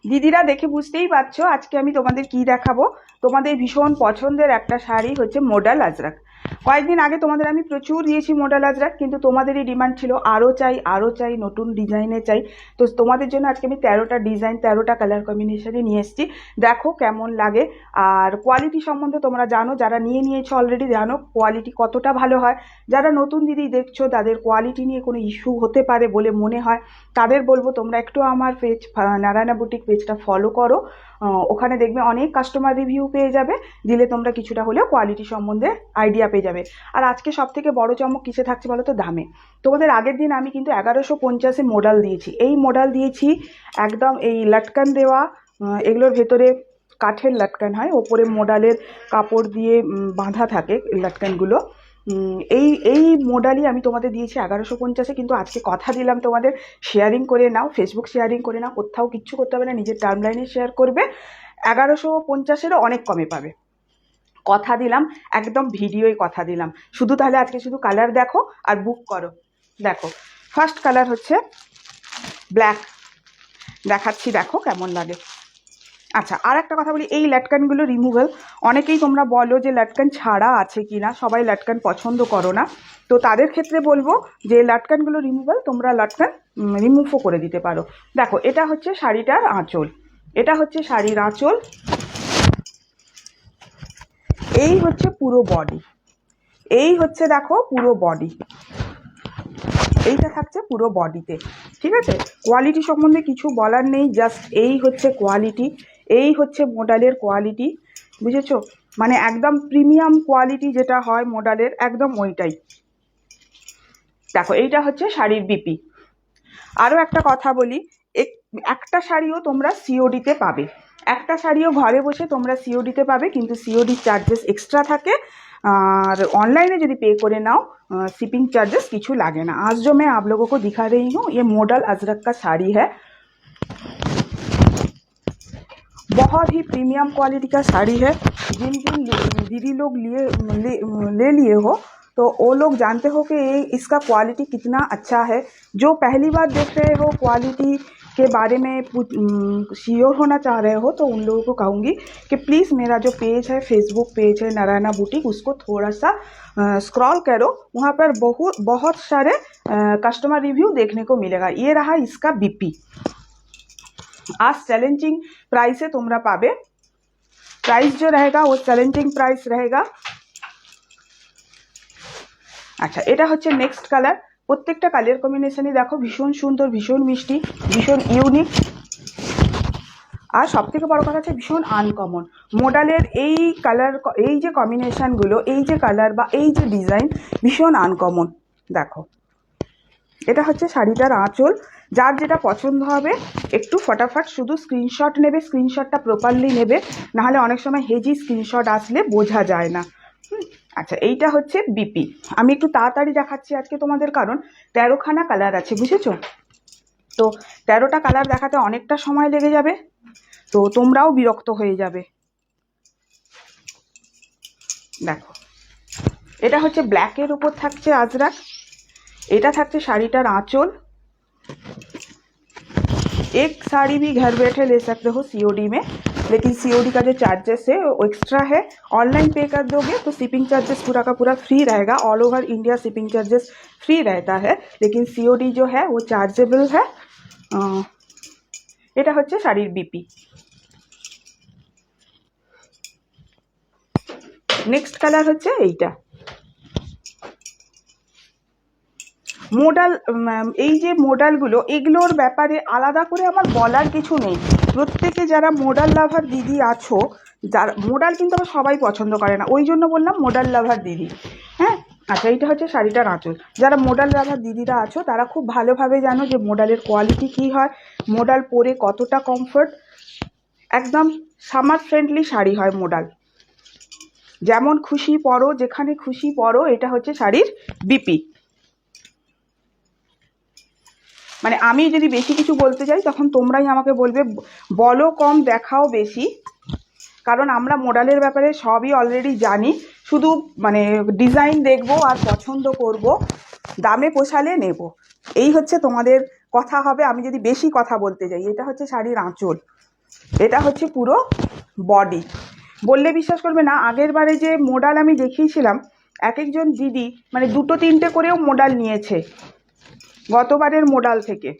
দিদিরা দেখে বুঝতেই পারছো আজকে আমি তোমাদের কি দেখাবো। তোমাদের ভীষণ পছন্দের একটা শাড়ি হচ্ছে মডাল আজরাক। কয়েকদিন আগে তোমাদের আমি প্রচুর দিয়েছি মডাল আজরাক, কিন্তু তোমাদেরই ডিমান্ড ছিল আরও চাই আরও চাই, নতুন ডিজাইনে চাই। তো তোমাদের জন্য আজকে আমি 13টা ডিজাইন 13টা কালার কম্বিনেশনে নিয়ে এসেছি। দেখো কেমন লাগে। আর কোয়ালিটি সম্বন্ধে তোমরা জানো, যারা নিয়েছো অলরেডি জানো কোয়ালিটি কতটা ভালো হয়। যারা নতুন দিদি দেখছো তাদের কোয়ালিটি নিয়ে কোনো ইস্যু হতে পারে বলে মনে হয়, তাদের বলবো তোমরা একটু আমার পেজ নারায়ণা বুটিক পেজটা ফলো করো। ওখানে দেখবে অনেক কাস্টমার রিভিউ পেয়ে যাবে, দিলে তোমরা কিছুটা হলেও কোয়ালিটি সম্বন্ধে আইডিয়া পেয়ে যাবে। আর আজকে সব থেকে বড় চমক কিসে থাকছে বলো তো? দামে। তোমাদের আগের দিন আমি কিন্তু 1150-এ মডেল দিয়েছি। এই মডেল দিয়েছি একদম এই লটকান দেওয়া, এগুলোর ভেতরে কাঠের লটকান হয়, ওপরে মডেলের কাপড় দিয়ে বাঁধা থাকে লটকানগুলো। এই এই মডেলই আমি তোমাদের দিয়েছি 1150-এ। কিন্তু আজকে কথা দিলাম তোমাদের শেয়ারিং করে নাও, ফেসবুক শেয়ারিং করে নাও, কোথাও কিচ্ছু করতে হবে না, নিজের টাইমলাইনে শেয়ার করবে। 1150-এরও অনেক কমে পাবে, কথা দিলাম, একদম ভিডিওয় কথা দিলাম। শুধু তাহলে আজকে শুধু কালার দেখো আর বুক করো। দেখো ফার্স্ট কালার হচ্ছে ব্ল্যাক, দেখাচ্ছি দেখো কেমন লাগে। আচ্ছা, আর একটা কথা বলি, এই লটকানগুলো রিমুভেল। অনেকেই তোমরা বলো যে লটকান ছাড়া আছে কি না, সবাই লটকান পছন্দ করো না। তো তাদের ক্ষেত্রে বলবো যে লটকানগুলো রিমুভেল, তোমরা লটকান রিমুভও করে দিতে পারো। দেখো এটা হচ্ছে শাড়িটার আঁচল, এটা হচ্ছে শাড়ির আঁচল, এই হচ্ছে পুরো বডি, এই হচ্ছে দেখো পুরো বডি, এইটা থাকছে পুরো বডিতে। ঠিক আছে, কোয়ালিটি সম্বন্ধে কিছু বলার নেই, জাস্ট এই হচ্ছে কোয়ালিটি, এই হচ্ছে মডেলের কোয়ালিটি, বুঝেছো? মানে একদম প্রিমিয়াম কোয়ালিটি যেটা হয় মডেলের, একদম ওইটাই। দেখো এইটা হচ্ছে শাড়ির বিপি। আরও একটা কথা বলি, একটা শাড়িও তোমরা সিওডিতে পাবে, একটা শাড়িও ঘরে বসে তোমরা সিওডিতে পাবে, কিন্তু সিওডি চার্জেস এক্সট্রা থাকে। और ऑनलाइन यदि पे करे नाओ शिपिंग चार्जेस किछु लागे ना। आज जो मैं आप लोगों को दिखा रही हूँ ये मॉडल अजरक का साड़ी है, बहुत ही प्रीमियम क्वालिटी का साड़ी है। जिन जिन दीदी लोग ले लिए हो तो वो लोग जानते हो कि इसका क्वालिटी कितना अच्छा है। जो पहली बार देख रहे हो, क्वालिटी के बारे में श्योर होना चाह रहे हो, तो उन लोगों को कहूँगी कि प्लीज़ मेरा जो पेज है, फेसबुक पेज है नारायणा बुटीक, उसको थोड़ा सा स्क्रॉल करो, वहाँ पर बहुत सारे कस्टमर रिव्यू देखने को मिलेगा। ये रहा इसका बीपी। आज चैलेंजिंग प्राइस है, तुमरा पाबे। प्राइस जो रहेगा वो चैलेंजिंग प्राइस रहेगा। अच्छा, এটা হচ্ছে নেক্সট কালার। প্রত্যেকটা কালার কম্বিনেশনই দেখো ভীষণ সুন্দর, ভীষণ মিষ্টি, ভীষণ ইউনিক। আর সবথেকে বড় কথা হচ্ছে ভীষণ আনকমন। মডেলের এই কালার, এই যে কম্বিনেশনগুলো, এই যে কালার বা এই যে ডিজাইন ভীষণ আনকমন। দেখো এটা হচ্ছে শাড়িটার আঁচল। যার যেটা পছন্দ হবে একটু ফটাফট শুধু স্ক্রিনশট নেবে, স্ক্রিনশটটা প্রপারলি নেবে, নাহলে অনেক সময় হেজি স্ক্রিনশট আসলে বোঝা যায় না। আচ্ছা, এইটা হচ্ছে বিপি। আমি একটু তাড়াতাড়ি দেখাচ্ছি আজকে তোমাদের, কারণ 13খানা কালার আছে, বুঝেছো? তো 13টা কালার দেখাতে অনেকটা সময় লেগে যাবে, তো তোমরাও বিরক্ত হয়ে যাবে। দেখো এটা হচ্ছে ব্ল্যাকের উপর থাকছে আজরাক, এটা থাকছে শাড়িটার আঁচল। एक साड़ी भी घर बैठे ले सकते हो सीओडी में, लेकिन सीओडी का जो चार्जेस है वो एक्स्ट्रा है। ऑनलाइन पे कर दोगे तो शिपिंग चार्जेस पूरा का पूरा फ्री रहेगा, all over India shipping charges free रहता है, लेकिन सीओडी जो है वो चार्जेबल है। এটা হচ্ছে শাড়ির বিপি। নেক্সট কালার হচ্ছে এইটা। মডেল, এই যে মডেলগুলো, এগুলোর ব্যাপারে আলাদা করে আমার বলার কিছু নেই। প্রত্যেকে যারা মডেল লাভার দিদি আছো, যারা মডেল কিন্তু আবার সবাই পছন্দ করে না, ওই জন্য বললাম মডেল লাভার দিদি। হ্যাঁ, আচ্ছা, এইটা হচ্ছে শাড়িটার আঁচল। যারা মডেল লাভার দিদিরা আছো তারা খুব ভালোভাবে জানো যে মডেলের কোয়ালিটি কী হয়, মডেল পরে কতটা কমফর্ট। একদম সামার ফ্রেন্ডলি শাড়ি হয় মডেল, যেমন খুশি পরো, যেখানে খুশি পরো। এটা হচ্ছে শাড়ির বিপি। মানে আমি যদি বেশি কিছু বলতে চাই তখন তোমরাই আমাকে বলবে বলো কম, দেখাও বেশি, কারণ আমরা মডেলের ব্যাপারে সবই অলরেডি জানি। শুধু মানে ডিজাইন দেখবো আর পছন্দ করব, দামে পোষালে নেব, এই হচ্ছে তোমাদের কথা হবে আমি যদি বেশি কথা বলতে যাই। এটা হচ্ছে শাড়ির আঁচল, এটা হচ্ছে পুরো বডি। বললে বিশ্বাস করবে না, আগের বারে যে মডাল আমি দেখিয়েছিলাম এক একজন দিদি মানে 2-3টে করেও মডাল নিয়েছে গতবারের মডাল থেকে।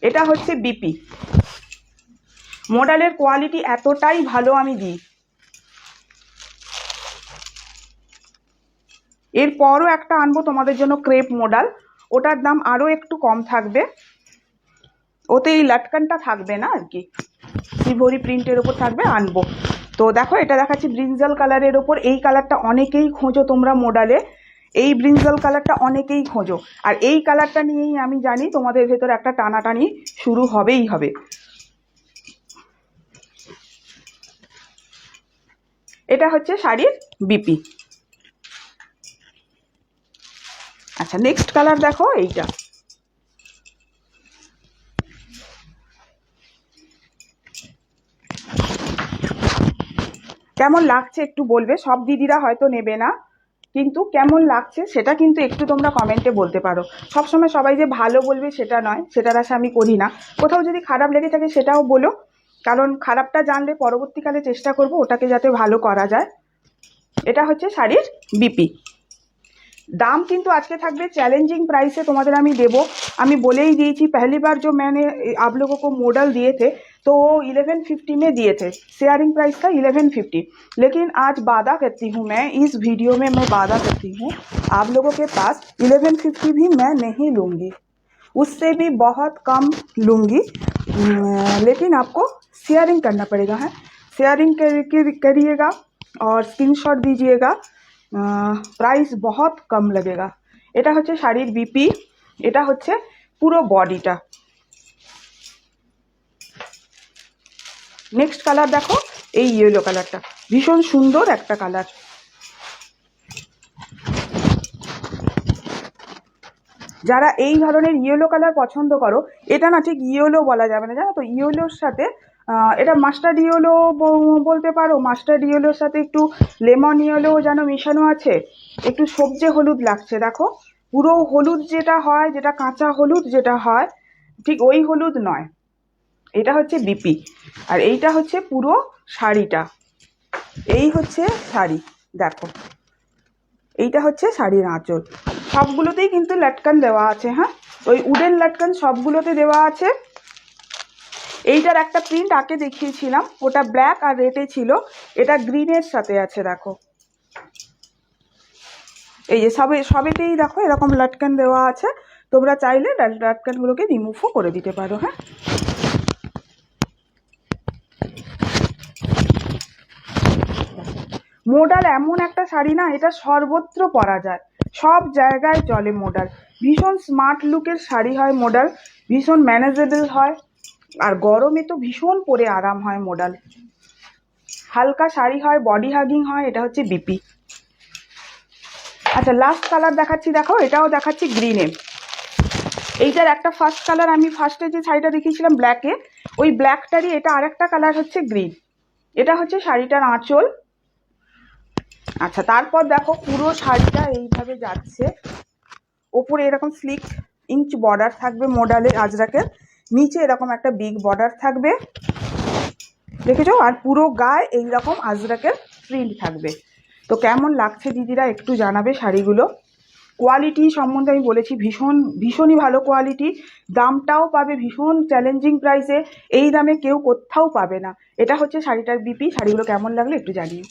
এটা হচ্ছে বিপি। মডালের কোয়ালিটি এতটাই ভালো আমি দিই। এরপরও একটা আনবো তোমাদের জন্য ক্রেপ মডাল, ওটার দাম আরও একটু কম থাকবে, ওতে এই লাটকানটা থাকবে না আর কি, সিভরি প্রিন্টের ওপর থাকবে, আনবো। তো দেখো এটা দেখাচ্ছি ব্রিঞ্জাল কালারের ওপর। এই কালারটা অনেকেই খোঁজো তোমরা মডালে, এই ব্রিঞ্জাল কালারটা অনেকেই খোঁজো, আর এই কালারটা নিয়েই আমি জানি তোমাদের ভেতর একটা টানাটানি শুরু হবেই হবে। এটা হচ্ছে শাড়ির বিপি। আচ্ছা নেক্সট কালার দেখো এইটা। কেমন লাগছে একটু বলবে, সব দিদিরা হয়তো নেবে না, কিন্তু কেমন লাগছে সেটা কিন্তু একটু তোমরা কমেন্টে বলতে পারো। সবসময় সবাই যে ভালো বলবে সেটা নয়, সেটার আশা আমি করি না। কোথাও যদি খারাপ লেগে থাকে সেটাও বলো, কারণ খারাপটা জানলে পরবর্তীকালে চেষ্টা করব ওটাকে যাতে ভালো করা যায়। এটা হচ্ছে শাড়ির বিপি। दाम किंतु आज के থাকবে চ্যালেঞ্জিং প্রাইসে তোমাদের আমি দেব। আমি বলেই দিয়েছি पहली बार जो मैंने आप लोगों को मॉडल दिए थे तो 1150 में दिए थे, शेयरिंग प्राइस था 1150। लेकिन आज वादा करती हूँ, मैं इस वीडियो में मैं वादा करती हूँ आप लोगों के पास 1150 भी मैं नहीं लूँगी, उससे भी बहुत कम लूँगी। लेकिन आपको शेयरिंग करना पड़ेगा है, शेयरिंग करिएगा और स्क्रीनशॉट दीजिएगा, प्राइस बहुत कम लगेगा। এটা হচ্ছে শাড়ির বিপি, এটা হচ্ছে পুরো বডিটা। নেক্সট কালার দেখো, এই ইয়েলো কালারটা ভীষণ সুন্দর একটা কালার। যারা এই ধরনের ইয়েলো কালার পছন্দ করো, এটা না ঠিক ইয়েলো বলা যাবে না জানো তো, ইয়েলোর সাথে এটা মাস্টার্ড ইয়েলো বলতে পারো, মাস্টার্ড ইয়েলোর সাথে একটু লেমন ইয়েলো যেন মেশানো আছে, একটু সবজে হলুদ লাগছে। দেখো পুরো হলুদ যেটা হয়, যেটা কাঁচা হলুদ যেটা হয়, ঠিক ওই হলুদ নয়। এটা হচ্ছে বিপি, আর এইটা হচ্ছে পুরো শাড়িটা। এই হচ্ছে শাড়ি, দেখো এইটা হচ্ছে শাড়ির আঁচল। সবগুলোতেই কিন্তু লটকন দেওয়া আছে, হ্যাঁ ওই উডেন লটকন সবগুলোতে দেওয়া আছে। এইটার একটা প্রিন্ট আগে দেখিয়েছিলাম, ওটা ব্ল্যাক আর রেডে ছিল, এটা গ্রিনের সাথে আছে। দেখো এই যে সবেতেই দেখো এরকম লটকন দেওয়া আছে, তোমরা চাইলে লটকনগুলোকে রিমুভও করে দিতে পারো। হ্যাঁ মডাল এমন একটা শাড়ি না, এটা সর্বত্র পরা যায়, সব জায়গায় চলে মডাল। ভীষণ স্মার্ট লুকের শাড়ি হয় মডাল, ভীষণ ম্যানেজেবল হয়, আর গরমে তো ভীষণ পরে আরাম হয় মডাল। হালকা শাড়ি হয়, বডি হাগিং হয়। এটা হচ্ছে বিপি। আচ্ছা লাস্ট কালার দেখাচ্ছি, দেখো এটাও দেখাচ্ছি গ্রিনে। এইটার একটা ফার্স্ট কালার আমি ফার্স্টে যে শাড়িটা দেখিয়েছিলাম ব্ল্যাকে, ওই ব্ল্যাকটারই এটা আরেকটা কালার হচ্ছে গ্রিন। এটা হচ্ছে শাড়িটার আঁচল। আচ্ছা তারপর দেখো পুরো শাড়িটা এইভাবে যাচ্ছে, ওপরে এরকম স্লিক ইঞ্চ বর্ডার থাকবে মডালের আজরাকের, নিচে এরকম একটা বিগ বর্ডার থাকবে, দেখেছো, আর পুরো গায়ে এইরকম আজরাকের প্রিন্ট থাকবে। তো কেমন লাগছে দিদিরা একটু জানাবে শাড়িগুলো। কোয়ালিটি সম্বন্ধে আমি বলেছি ভীষণই ভালো কোয়ালিটি, দামটাও পাবে ভীষণ চ্যালেঞ্জিং প্রাইসে, এই দামে কেউ কোথাও পাবে না। এটা হচ্ছে শাড়িটার বিপি। শাড়িগুলো কেমন লাগলো একটু জানিও।